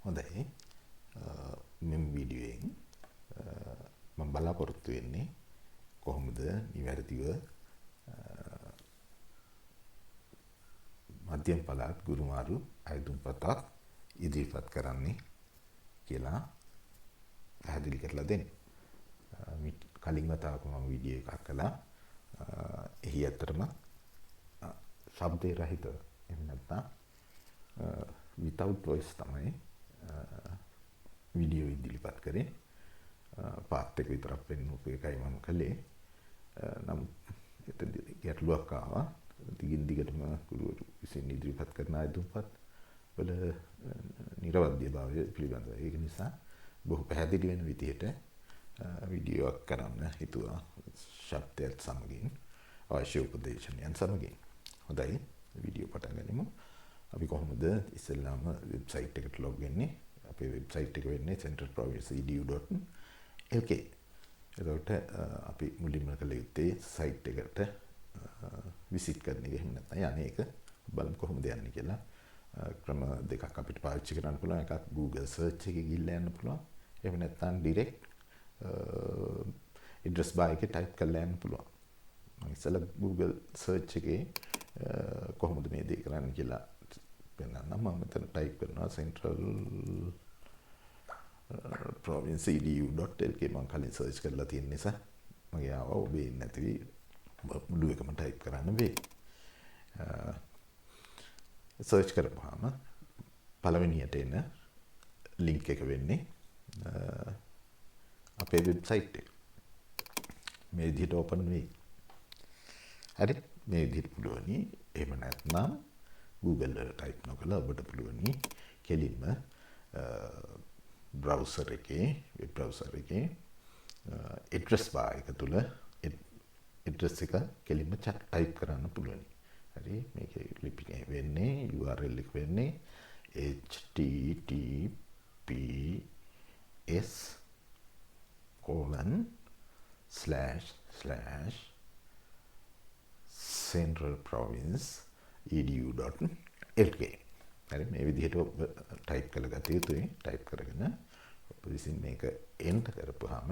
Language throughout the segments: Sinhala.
හොඳයි මෙම වීඩියෝයෙන් මම බලාපොරොත්තු වෙන්නේ කොහොමද නිවැරදිව මධ්‍යම පළාත් ගුරුමාරු අයදුම්පතක් ඉදිරිපත් කරන්නේ කියලා පැහැදිලි කරලා දෙන්න. කලින් වතාවක මම වීඩියෝ එකක් කළා. එහි ඇත්තටම ශබ්දේ රහිත එහෙම නැත්නම් without voice තමයි වීඩියෝ ඉදිරිපත් කරේ. පාත් එක විතරක් පෙන්වපු එකයි මම කළේ. නම් එතනදී ගැටලුවක් ආවා. දිගින් දිගටම ගුරුවරු විසින් ඉදිරිපත් කරන අයදුම්පත් වල නිර්වද්‍යභාවය පිළිබඳව. ඒක නිසා බොහෝ පැහැදිලි වෙන විදිහට වීඩියෝවක් කරන්න හිතුවා. ශබ්දයත් සමගින් අවශ්‍ය උපදේශනයන් සමගින්. හොඳයි වීඩියෝ පටන් ගනිමු. අපි කොහොමද ඉස්සෙල්ලාම වෙබ්සයිට් එකට ලොග් වෙන්නේ? අපේ වෙබ්සයිට් එක වෙන්නේ centralprovinceedu.lk. එතකොට අපි මුලින්ම කළ යුත්තේ සයිට් එකට විසිට් කරන එක. එහෙම නැත්නම් යන්නේ ඒක බලමු කොහොමද යන්නේ කියලා. ක්‍රම දෙකක් අපිට පාවිච්චි කරන්න පුළුවන්. එකක් Google search එකේ ගිහිල්ලා යන්න පුළුවන්. එහෙම නැත්නම් direct address bar එකේ type කරලා යන්න පුළුවන්. මම ඉස්සෙල්ලා Google search එකේ කොහොමද මේ දේ කරන්න කියලා පෙන්නන්නම්. මම මෙතන type කරනවා centralprovinceedu.lk. මම කලින් search කරලා තියෙන නිසා මගේ ආවා. ඔබේ නැති මුළු එකම type කරන්න වෙයි. search කරපුවාම පළවෙනියට එන link එක වෙන්නේ අපේ website එක. මේ විදිහට open වෙයි. හරි මේ විදිහට පුළුවනි. එහෙම නැත්නම් Google වල type නොකලා ඔබට පුළුවනි කෙලින්ම browser එකේ web browser එකේ address bar එක තුල address එක කෙලින්ම type කරන්න පුළුවනි. හරි මේකේ ලිපිනේ වෙන්නේ URL එක වෙන්නේ https://centralprovinceedu.lk. හරි මේ විදිහට ඔබ type කරලා ගත යුතුයි. type කරගෙන ඔබ විසින් මේක enter කරපුවාම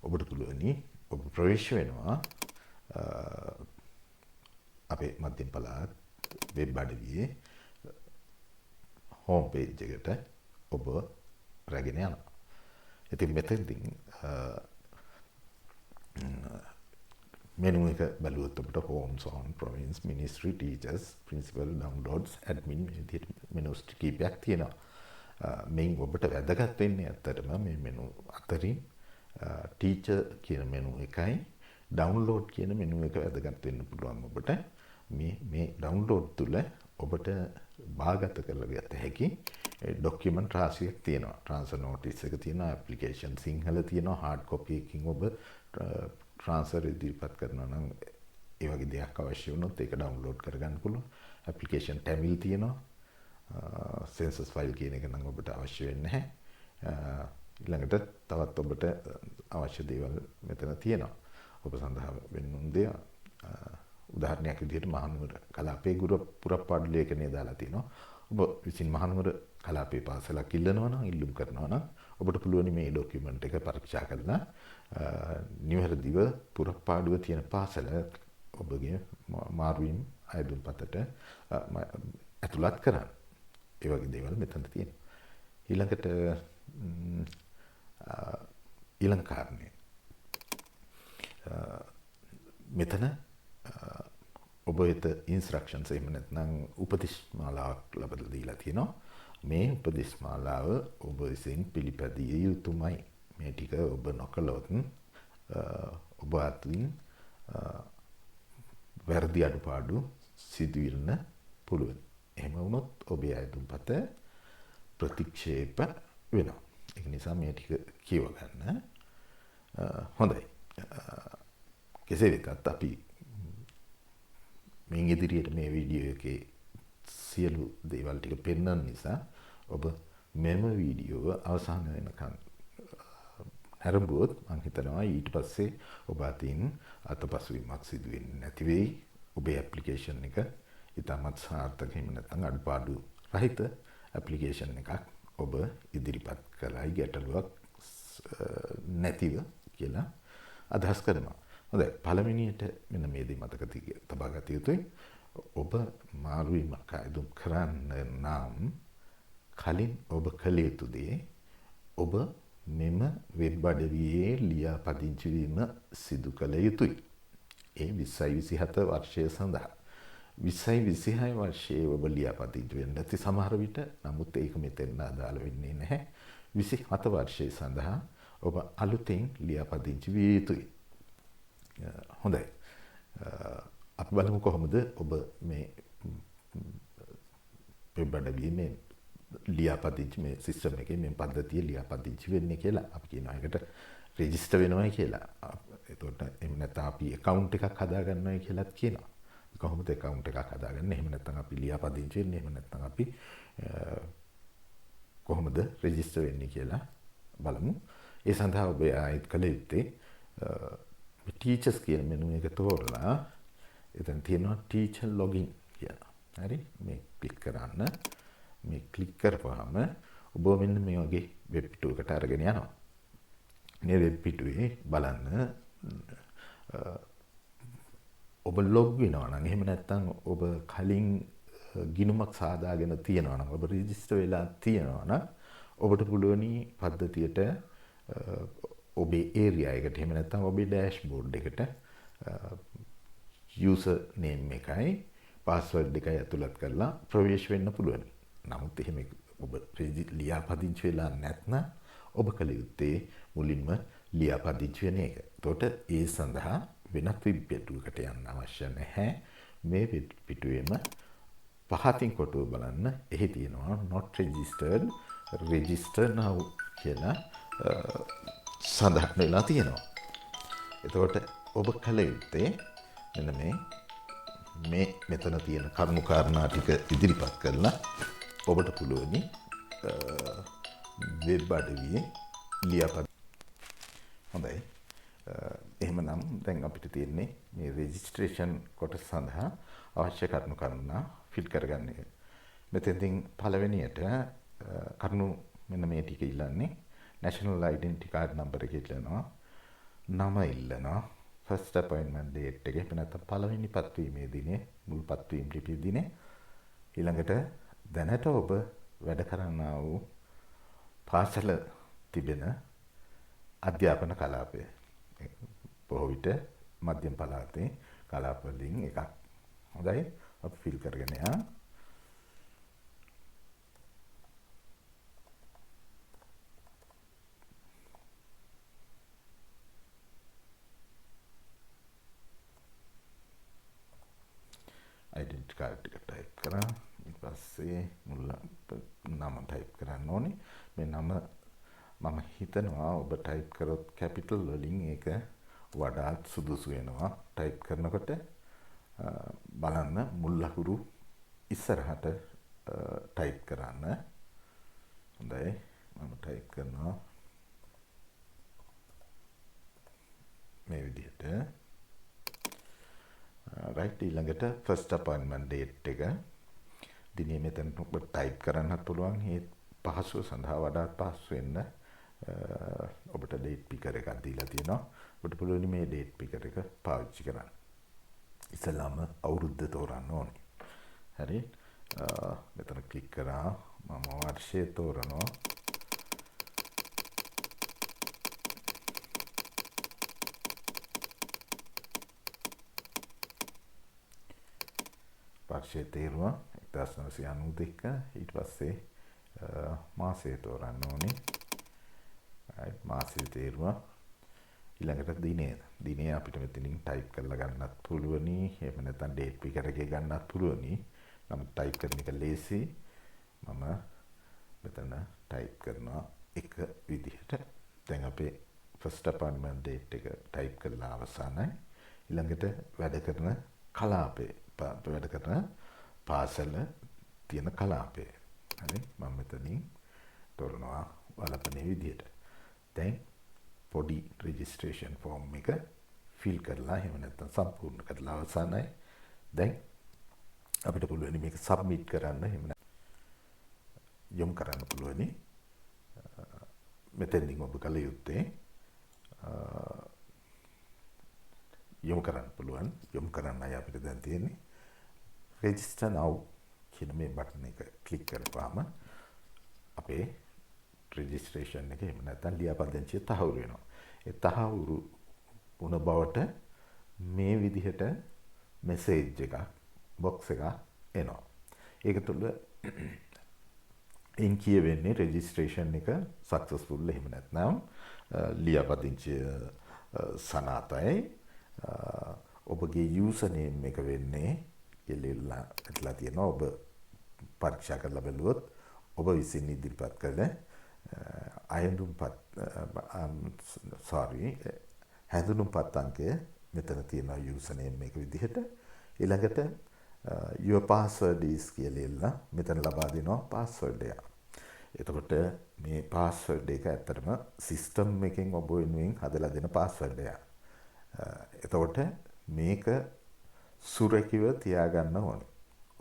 ඔබට පුළුවනි ඔබ ප්‍රවේශ වෙනවා අපේ මධ්‍යම පළාත් වෙබ් අඩවියේ හෝම් පේජ් එකට ඔබ රැගෙන යනවා. ඉතින් මෙතනදී මෙනු එක බලුවොත් ඔබට homes on province ministry teachers principal downloads admin මෙනුස් කීපයක් තියෙනවා. මේන් ඔබට වැදගත් වෙන්නේ ඇත්තටම මේ මෙනු අතරින් teacher කියන මෙනු එකයි download කියන මෙනු එක වැදගත් වෙන්න පුළුවන් ඔබට. මේ download තුල ඔබට බාගත කරලා ගත හැකි document රාශියක් තියෙනවා. transfer notice එක තියෙනවා, application සිංහල තියෙනවා, hard copy එකකින් ඔබ transfer ඉදිරිපත් කරනවා නම් ඒ වගේ දෙයක් අවශ්‍ය වුණොත් ඒක download කරගන්න පුළුවන්. application tamil තියෙනවා. census file කියන එක නම් ඔබට අවශ්‍ය වෙන්නේ නැහැ. ඊළඟට තවත් ඔබට අවශ්‍ය දේවල් මෙතන තියෙනවා. ඔබ සඳහා වෙනුම් දෙය උදාහරණයක් විදිහට මහනුවර කලාපේ පුරප්පාඩු ලේඛනය දාලා තිනවා. ඔබ විසින් මහනුවර කලාපේ පාසලක් ඉල්ලනවා නම් ඉල්ලුම් කරනවා නම් ඔබට පුළුවන් මේ ડોකියුමන්ට් එක පරීක්ෂා කරලා නිවැරදිව පුරප්පාඩුව තියෙන පාසල ඔබගේ මාරුවීම් අයදුම්පතට ඇතුළත් කරන්න. ඒ වගේ දේවල් මෙතන තියෙනවා. ඊළඟට ඊළඟ කාරණේ මෙතන ඔබ වෙත ඉන්ස්ට්‍රක්ෂන්ස් එහෙම නැත්නම් උපදේශ මාලාවක් ලබලා දීලා තියෙනවා. මේ උපදේශ මාලාව ඔබ විසින් පිළිපැදිය යුතුමයි. මේ ටික ඔබ නොකළොත් ඔබ අතින් වැරදි අඩුපාඩු සිදු වෙන්න පුළුවන්. එහෙම වුණොත් ඔබේ අයදුම්පත ප්‍රතික්ෂේප වෙනවා. ඒක නිසා මේ ටික කියව ගන්න. හොඳයි. කෙසේ වෙතත් අපි මේ ඉදිරියට මේ වීඩියෝ එකේ සියලු දේවල් ටික පෙන්වන නිසා ඔබ මෙම වීඩියෝව අවසන් වෙනකන් හැරඹුවොත් මම හිතනවා ඊට පස්සේ ඔබ අතින් අතපසුවීමක් සිදු වෙන්නේ නැති වෙයි. ඔබේ ඇප්ලිකේෂන් එක ඉතාමත් සාර්ථක එහෙම නැත්නම් අඩුපාඩු රහිත ඇප්ලිකේෂන් එකක් ඔබ ඉදිරිපත් කළයි ගැටලුවක් නැතිව කියලා අදහස් කරනවා. හොඳයි, පළවෙනියට මෙන්න මේ දේ මතක තබා ගත යුතුයි. ඔබ මාරුවීමක් ආයුධම් කරන්න නම් කලින් ඔබ කළ යුතු දේ ඔබ මෙම වෙබ් අඩවියේ ලියාපදිංචි වීම සිදු කළ යුතුයි. ඒ 2027 වර්ෂය සඳහා 2026 වර්ෂයේ ඔබ ලියාපදිංචි වෙන්න ඇති සමහර විට, නමුත් ඒක මෙතෙන් අදාළ වෙන්නේ නැහැ. 27 වර්ෂය සඳහා ඔබ අලුතෙන් ලියාපදිංචි විය යුතුයි. හොඳයි. අපි බලමු කොහොමද ඔබ මේ වෙබ් අඩවියේ මේ ලියාපදිංචි මේ සිස්ටම් එකේ මේ පද්ධතිය ලියාපදිංචි වෙන්නේ කියලා. අපි කියනවා ඒකට රෙජිස්ටර් වෙනවයි කියලා. එතකොට එහෙම නැත්නම් අපි account එකක් හදා ගන්නවයි කියලාත් කියනවා. කොහොමද account එකක් හදාගන්නේ? එහෙම නැත්නම් අපි ලියාපදිංචි වෙන්නේ? එහෙම නැත්නම් අපි කොහොමද රෙජිස්ටර් වෙන්නේ කියලා බලමු. ඒ සඳහා ඔබ ආයෙත් කළ යුත්තේ ටීචර්ස් කියන මෙනු එක තෝරලා එතන තියෙනවා ටීචර් ලොගින් කියලා. හරි? මේ ක්ලික් කරන්න. මේ ක්ලික් කරපුවාම ඔබ මෙන්න මේ වගේ වෙබ් පිටුවකට අරගෙන යනවා. මේ වෙබ් පිටුවේ බලන්න ඔබ ලොග් වෙනවා නම්, එහෙම නැත්නම් ඔබ කලින් ගිණුමක් සාදාගෙන තියෙනවා නම්, ඔබ රෙජිස්ටර් වෙලා තියෙනවා නම් ඔබට පුළුවනි පද්ධතියට ඔබේ ඒරියා එකට, එහෙම නැත්නම් ඔබේ ඩෑෂ්බෝඩ් එකට යූසර් නේම් එකයි පාස්වර්ඩ් එකයි ඇතුළත් කරලා ප්‍රවේශ වෙන්න පුළුවනි. නමුත් එහෙම ඔබ ලියාපදිංචි වෙලා නැත්නම් ඔබ කළ යුත්තේ මුලින්ම ලියාපදිංචි වෙන එක. එතකොට ඒ සඳහා වෙනත් වෙබ් පිටුවකට යන්න අවශ්‍ය නැහැ. මේ වෙබ් පිටුවේම පහතින් කොටුව බලන්න. එහි තියෙනවා not registered, register now කියලා සඳහන් වෙලා තියෙනවා. එතකොට ඔබ කළ යුත්තේ මෙන්න මේ මෙතන තියෙන කරුණු කාරණා ටික ඉදිරිපත් කරලා ඔබට පුළුවනි වෙබ් අඩවියේ ලියාපදිංචි. හොඳයි. එහෙමනම් දැන් අපිට තියෙන්නේ මේ රෙජිස්ට්‍රේෂන් කොටස සඳහා අවශ්‍ය කරුණු කාරණා ෆිල් කරගන්න එක. මෙතෙන්දී පළවෙනියට කරුණු මෙන්න මේ ටික ඉල්ලන්නේ national identity card number එක ඉල්ලනවා. නම ඉල්ලනවා. first appointment date එක. එහෙම නැත්නම් පළවෙනි පත්වීමේ දිනේ, මුල් පත්වීම ලිපියේ දිනේ. ඊළඟට දැනට ඔබ වැඩ කරන්නා වූ පාසල තිබෙන අධ්‍යාපන කලාපය. බොහෝ විට මධ්‍යම පළාතේ කලාප වලින් එකක්. හොඳයි. අපි ෆිල් කරගෙන යනවා. identity card එක type කරා. ඊට පස්සේ මුල නම type කරන්න ඕනේ. මේ නම මම හිතනවා ඔබ type කරොත් capital වලින් ඒක වඩාත් සුදුසු වෙනවා. type කරනකොට බලන්න මුල් ලකුරු ඉස්සරහට type කරන්න. හොඳයි. මම type කරනවා මේ විදිහට. right. ඊළඟට first appointment date එක දිනේ මෙතන ඔබ type කරන්නත් පුළුවන්. ඒ පහසුව සඳහා වඩාත් පහසු වෙන්න ඔබට date picker එකක් දීලා තියෙනවා. ඔබට පුළුවන් මේ date picker එක පාවිච්චි කරන්න. ඉස්සෙල්ලාම අවුරුද්ද තෝරන්න ඕනේ. හරි. මෙතන ක්ලික් කරා. මම වර්ෂය තෝරනවා. වර්ෂය තේරුවා 1992. ඊට පස්සේ මාසය තෝරන්න ඕනේ. right. මාසය තේරුවා. ඊළඟට දිනය අපිට මෙතනින් type කරලා ගන්නත් පුළුවනි. එහෙම නැත්නම් date picker එකේ ගන්නත් පුළුවනි. නමුත් type කරන එක ලේසි. මම මෙතන type කරනවා එක විදිහට. දැන් අපේ first appointment date එක type කරලා අවසానයි. ඊළඟට වැඩ කරන කලාපේ වැඩ කරන පාසල තියෙන කලාපය. හරි. මම මෙතනින් තෝරනවා වලපනේ විදිහට. දැන් පොඩි registration form එක fill කරලා එහෙම නැත්නම් සම්පූර්ණ කරලා අවසానයි. දැන් අපිට පුළුවන් මේක submit කරන්න. එහෙම යොමු කරන්න පුළුවනි. මෙතෙන්දී ඔබ කල යුත්තේ යොමු කරන්න පුළුවන්. යොමු කරන්න අය අපිට දැන් තියෙන්නේ register now කියන මේ බටන් එක ක්ලික් කරපුවාම අපේ registration එක එහෙම නැත්නම් ලියාපදිංචිය තහවුරු වෙනවා. ඒ තහවුරු වුණ බවට මේ විදිහට මෙසේජ් එකක් බොක්ස් එකක් එනවා. ඒක තුළ ඉන් කියවෙන්නේ registration එක successful එහෙම නැත්නම් ලියාපදිංචිය සනාථයි. ඔබගේ username එක වෙන්නේ එල්ලලා තියෙනවා. ඔබ පරීක්ෂා කරලා බලුවොත් ඔබ විසින් ඉදිරිපත් කළ හැඳුනුම්පත් අංකය මෙතන තියෙනවා username එක විදිහට. ඊළඟට your password is කියලා මෙතන ලබා දෙනවා password එක. එතකොට මේ password එක ඇත්තටම system එකෙන් ඔබ වෙනුවෙන් හදලා දෙන password එක. එතකොට මේක සුරකිව තියාගන්න ඕනේ.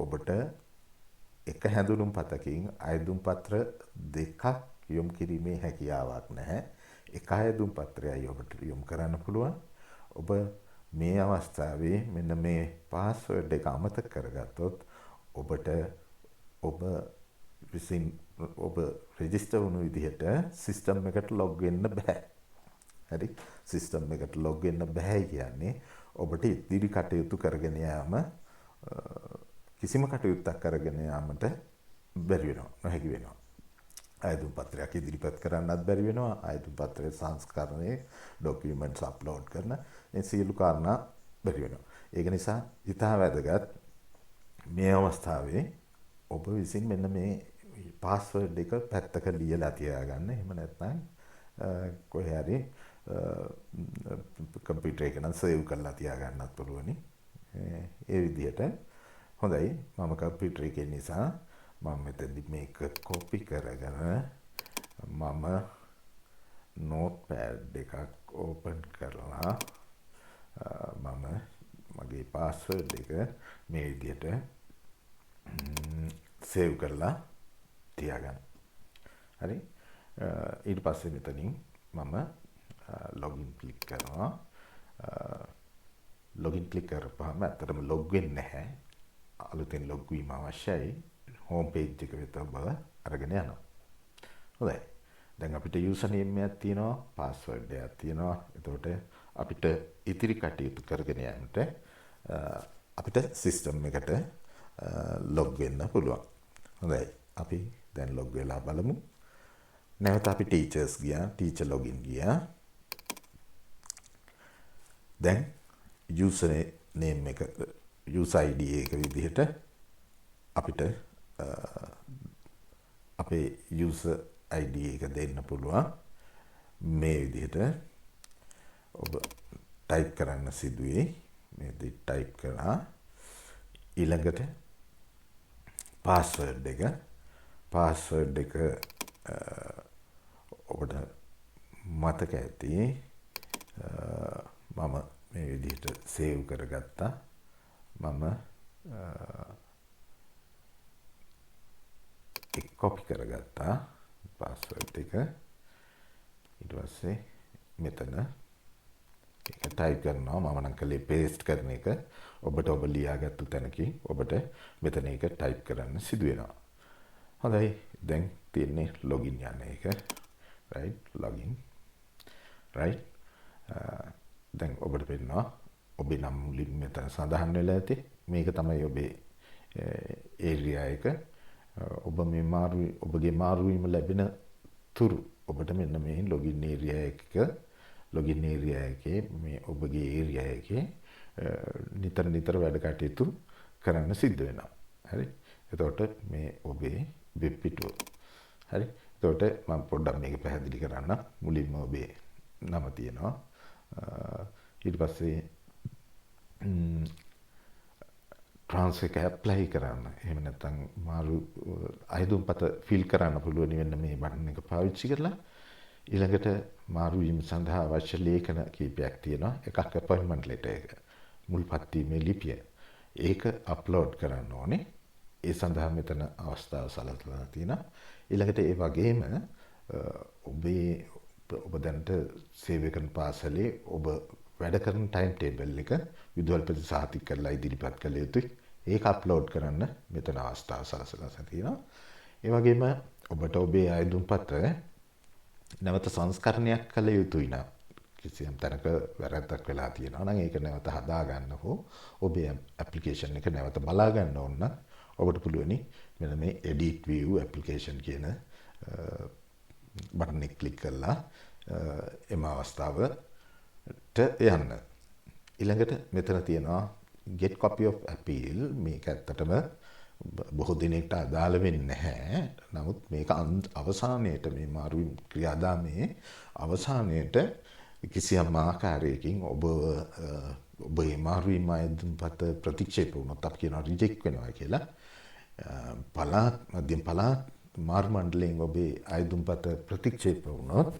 ඔබට එක හැඳුනුම්පතකින් අයදුම් පත්‍ර දෙකක් යොමු කිරීමේ හැකියාවක් නැහැ. එක අයදුම් පත්‍රයයි ඔබට යොමු කරන්න පුළුවන්. ඔබ මේ අවස්ථාවේ මෙන්න මේ පාස්වර්ඩ් එක අමතක කරගත්තොත් ඔබට ඔබ විසින් ඔබ රෙජිස්ටර් වුණු විදිහට සිස්ටම් එකට ලොග් වෙන්න බෑ. හරි? සිස්ටම් එකට ලොග් වෙන්න බෑ කියන්නේ ඔබට ඉදිරි කටයුතු කරගෙන යාම කිසිම කටයුත්තක් කරගෙන යාමට බැරි වෙනවා. නොහැකි වෙනවා. අයදුම් පත්‍රයක් ඉදිරිපත් කරන්නත් බැරි වෙනවා. අයදුම් පත්‍රයේ සංස්කරණයේ ඩොකියුමන්ට්ස් අප්ලෝඩ් කරන මේ සියලු කාරණා බැරි වෙනවා. ඒක නිසා ඉතා වැදගත් මේ අවස්ථාවේ ඔබ විසින් මෙන්න මේ පාස්වර්ඩ් එක පැත්තක ලියලා තියාගන්න. එහෙම නැත්නම් කොහේ හරි කම්පියුටර් එක නම් සේව් කරලා තියාගන්නත් පුළුවනි. ඒ විදිහට හොඳයි. මම කම්පියුටර් එකේ නිසා මම මෙතනදි මේක කොපි කරගෙන මම නෝට්පෑඩ් එකක් ඕපන් කරලා මම මගේ පාස්වර්ඩ් එක මේ විදිහට සේව් කරලා තියාගන්න. හරි? ඊට පස්සේ මෙතනින් මම ලොගින් ක්ලික් කරනවා. ලොගින් ක්ලික් කරපුවාම ඇත්තටම ලොග් වෙන්නේ නැහැ. අලුතෙන් ලොග් වීම අවශ්‍යයි. හෝම් පේජ් එක වෙත ඔබ අරගෙන යනවා. හොඳයි. දැන් අපිට යූසර්නේම් එකක් තියෙනවා, පාස්වර්ඩ් එකක් තියෙනවා. එතකොට අපිට ඉතිරි කටයුතු කරගෙන යන්නට අපිට සිස්ටම් එකට ලොග් වෙන්න පුළුවන්. හොඳයි. අපි දැන් ලොග් වෙලා බලමු. නැවත අපි ටීචර්ස් ගියා, ටීචර් ලොගින් ගියා. දැන් යූසර්නේම් එක user ID එක විදිහට අපිට අපේ user ID එක දෙන්න පුළුවන්. මේ විදිහට ඔබ ටයිප් කරන්න සිදුවේ. මේ විදිහට ටයිප් කරලා ඊළඟට පාස්වර්ඩ් එක ඔබට මතක ඇති. මම මේ විදිහට සේව් කරගත්තා. මම කොපි කරගත්තා පාස්වර්ඩ් එක. ඊට පස්සේ මෙතන ඒක ටයිප් කරනවා. මම නම් කලේ පේස්ට් කරන එක. ඔබට ඔබ ලියාගත්තු තැනකින් ඔබට මෙතන ඒක ටයිප් කරන්න සිදු වෙනවා. හොඳයි. දැන් තියෙන්නේ ලොගින් යන එක. right? login. right? දැන් ඔබට පේනවා ඔබේ නම මුලින් මෙතන සඳහන් වෙලා ඇති. මේක තමයි ඔබේ ඒරියා එක. ඔබ මේ ඔබගේ මාරුවීම ලැබෙන තුරු ඔබට මෙන්න මේ ලොගින් ඒරියා එකේ මේ ඔබගේ ඒරියා එකේ නිතර වැඩ කටයුතු කරන්න සිද්ධ වෙනවා. හරි? එතකොට මේ ඔබේ වෙබ් පිටුව. හරි? එතකොට මම පොඩ්ඩක් මේක පැහැදිලි කරන්න. මුලින්ම ඔබේ නම තියෙනවා. ඊට පස්සේ ට්‍රාන්ස්ෆර් එක ඇප්ලයි කරන්න. එහෙම නැත්නම් මාරු අයදුම්පත ෆිල් කරන්න පුළුවන් වෙන මේ බටන් එක පාවිච්චි කරලා. ඊළඟට මාරු වීම සඳහා අවශ්‍ය ලේඛන කීපයක් තියෙනවා. එකක් අපොයින්ට්මන්ට් ලෙටර් එක. මුල් පත්වීමේ ලිපිය. ඒක අප්ලෝඩ් කරන්න ඕනේ. ඒ සඳහා මෙතන අවස්ථාව සලසලා තියෙනවා. ඊළඟට ඒ වගේම ඔබ දැනට සේවය කරන පාසලේ ඔබ වැඩ කරන ටයිම් ටේබල් එක විදුහල්පති සහතික කරලා ඉදිරිපත් කළ යුතුයි. ඒක අප්ලෝඩ් කරන්න මෙතන අවස්ථාව සලසලා තියෙනවා. ඒ වගේම ඔබට ඔබේ අයදුම්පත නැවත සංස්කරණයක් කළ යුතුයි නම් කිසියම් තැනක වැරැද්දක් වෙලා තියෙනවා නම් ඒක නැවත හදා ගන්න හෝ ඔබේ ඇප්ලිකේෂන් එක නැවත බලා ගන්න ඕන නම් ඔබට පුළුවනි මෙන්න මේ edit view application කියන බටන් එක ක්ලික් කරලා එම අවස්ථාවට යන්න. ඊළඟට මෙතන තියෙනවා get copy of appeal. මේක ඇත්තටම බොහෝ දිනකට අදාළ වෙන්නේ නැහැ. නමුත් මේක අවසානයේට මේ මාරුවීම් ක්‍රියාදාමයේ අවසානයේට කිසියම් ආකාරයකින් ඔබේ මාරුවීම් අයදුම්පත ප්‍රතික්ෂේප වුණොත් අපි කියනවා රිජෙක්ට් වෙනවා කියලා. මධ්‍යම පළාත් මාරු මණ්ඩලයෙන් ඔබේ අයදුම්පත ප්‍රතික්ෂේප වුණොත්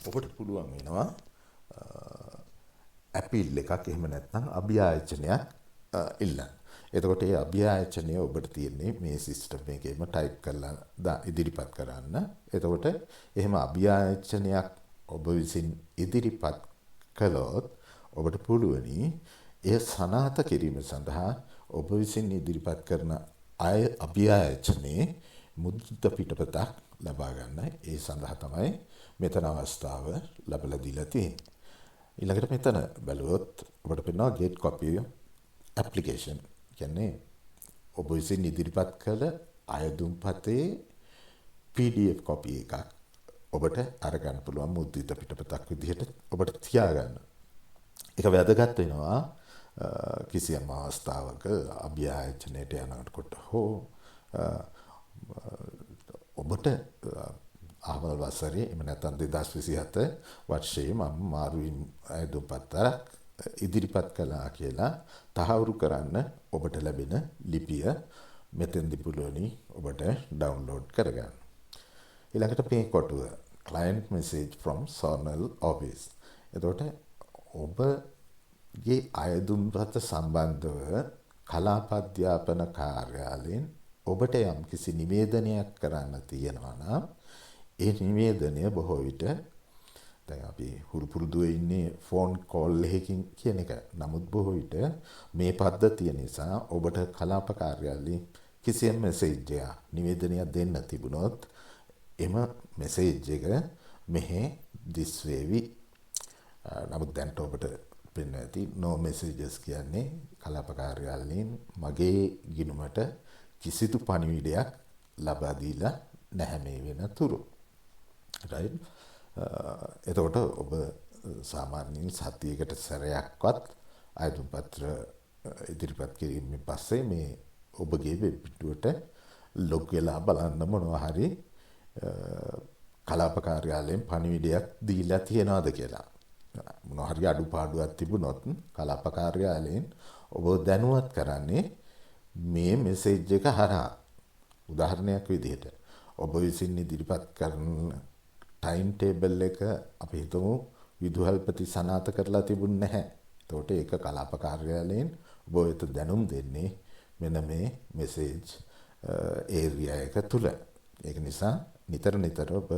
ඔබට පුළුවන් වෙනවා අපීල් එකක් එහෙම නැත්නම් අභියාචනයක් ඉල්ලන්න. එතකොට ඒ අභියාචනය ඔබට තියෙන්නේ මේ සිස්ටම් එකේම ටයිප් කරලා ඉදිරිපත් කරන්න. එතකොට එහෙම අභියාචනයක් ඔබ විසින් ඉදිරිපත් කළොත් ඔබට පුළුවනි එය සනාථ කිරීම සඳහා ඔබ විසින් ඉදිරිපත් කරන අභියාචනයේ මුද්‍රිත පිටපතක් ලබා ගන්න. ඒ සඳහා තමයි මෙතන අවස්ථාව ලැබලා දීලා තියෙන්නේ. ඊළඟට මෙතන බලුවොත් ඔබට පේනවා get copy application. කියන්නේ ඔබ විසින් ඉදිරිපත් කළ අයදුම්පතේ PDF copy එකක් ඔබට අරගන්න පුළුවන් මුද්‍රිත පිටපතක් විදිහට ඔබට තියාගන්න. ඒක වැදගත් වෙනවා කිසියම් අවස්ථාවක අභියාචනයට යනකොට හෝ ඔබට ආවල් වසරේ එහෙම නැත්නම් 2027 වර්ෂයේ මම මාරුවීම් අයදුම්පතක් ඉදිරිපත් කළා කියලා තහවුරු කරන්න ඔබට ලැබෙන ලිපිය මෙතෙන්දි පුළුවනි ඔබට ඩවුන්ලෝඩ් කරගන්න. ඊළඟට මේ කොටුව client message from zonal office. එතකොට ඔබගේ අයදුම්පත සම්බන්ධව කලාප අධ්‍යාපන කාර්යාලයෙන් ඔබට යම් කිසි නිවේදනයක් කරන්න තියෙනවා නම් ඒ නිවේදනය බොහෝ විට දැන් අපි හුරුපුරුදු ඉන්නේ ෆෝන් කෝල් එකකින් කියන එක. නමුත් බොහෝ විට මේ පද්ධතිය නිසා ඔබට කලාප කාර්යාලයේ කිසියම් මෙසේජ් එකක් නිවේදනයක් දෙන්න තිබුණොත් එම මෙසේජ් එක මෙහි දිස් වේවි. නමුත් දැන් ඔබට පෙන්න ඇති no messages කියන්නේ කලාප කාර්යාලයෙන් මගේ ගිණුමට කිසිදු පණිවිඩයක් ලබා දීලා නැහැ මේ වෙනතුරු. right? එතකොට ඔබ සාමාන්‍යයෙන් සතියකට සැරයක්වත් අයදුම් පත්‍ර ඉදිරිපත් කිරීමෙන් පස්සේ මේ ඔබගේ වෙබ් පිටුවට ලොග් වෙලා බලන්න මොනවා හරි කලාප කාර්යාලයෙන් පණිවිඩයක් දීලා තියනවාද කියලා. මොනවා හරි අඩුපාඩුවක් තිබුණොත් කලාප කාර්යාලයෙන් ඔබ දැනුවත් කරන්නේ මේ මෙසේජ් එක හරහා. උදාහරණයක් විදිහට ඔබ විසින් ඉදිරිපත් කරන ටයිම් ටේබල් එක අපි හිතමු විදුහල්පති සනාථ කරලා තිබුණ නැහැ. එතකොට ඒක කලාප කාර්යාලයෙන් ඔබ වෙත දැනුම් දෙන්නේ මෙන්න මේ මෙසේජ් ඒරියා එක තුල. ඒක නිසා නිතර ඔබ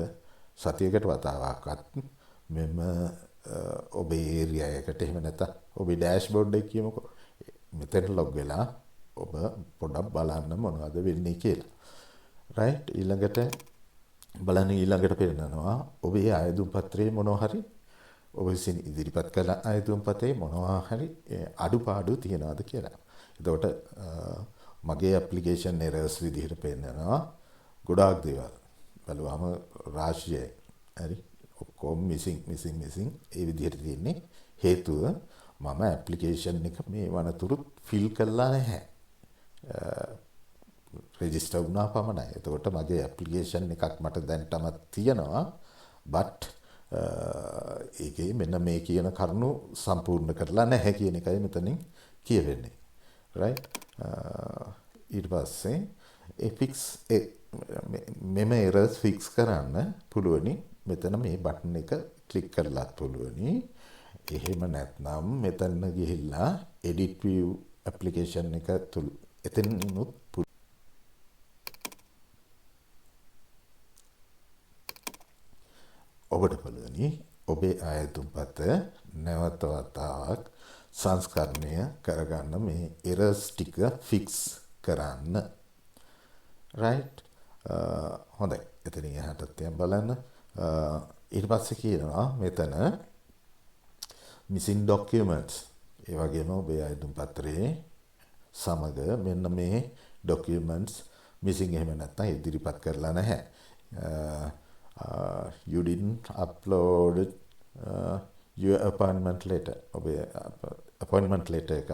සතියකට වතාවක්වත් මෙම ඔබේ ඒරියා එකට එහෙම නැත්නම් ඔබේ ඩෑෂ්බෝඩ් එක කියමුකෝ මෙතන ලොග් වෙලා ඔබ පොඩ්ඩක් බලන්න මොනවද වෙන්නේ කියලා. right? ඊළඟට පෙන්නනවා ඔබේ අයදුම් පත්‍රයේ මොනවා හරි ඔබ විසින් ඉදිරිපත් කළ අයදුම් පතේ මොනවා හරි අඩුපාඩු තියනවාද කියලා. එතකොට මගේ ඇප්ලිකේෂන් errors විදිහට පෙන්නනවා ගොඩාක් දේවල්. බලුවම රාශියයි. හරි? ඔක්කොම missing ඒ විදිහට තියෙන්නේ. හේතුව මම ඇප්ලිකේෂන් එක මේ වනතුරු ෆිල් කළා නැහැ. රෙජිස්ටර් වුණා පමණයි. එතකොට මගේ ඇප්ලිකේෂන් එකක් මට දැන්ටමත් තියෙනවා. but ඒකේ මෙන්න මේ කියන කරුණු සම්පූර්ණ කරලා නැහැ කියන එකයි මෙතනින් කියවෙන්නේ. right? ඊට පස්සේ මෙම errors fix කරන්න පුළුවනි. මෙතන මේ බටන් එක ක්ලික් කරලාත් පුළුවනි. එහෙම නැත්නම් මෙතන ගිහිල්ලා edit view ඇප්ලිකේෂන් එක තුල එතනිනුත් ඔබට පුළුවනි ඔබේ අයතුම්පත නැවත වතාවක් සංස්කරණය කරගන්න මේ එරර්ස් ටික ෆික්ස් කරන්න. right හොඳයි. එතනින් එහාටත් යන්න බලන්න. ඊට පස්සේ කියනවා මෙතන missing documents. ඒ වගේම ඔබේ අයතුම් පත්‍රයේ සමග මෙන්න මේ documents missing එහෙම නැත්නම් ඉදිරිපත් කරලා නැහැ. You didn't upload your appointment letter. ඔබේ appointment letter එක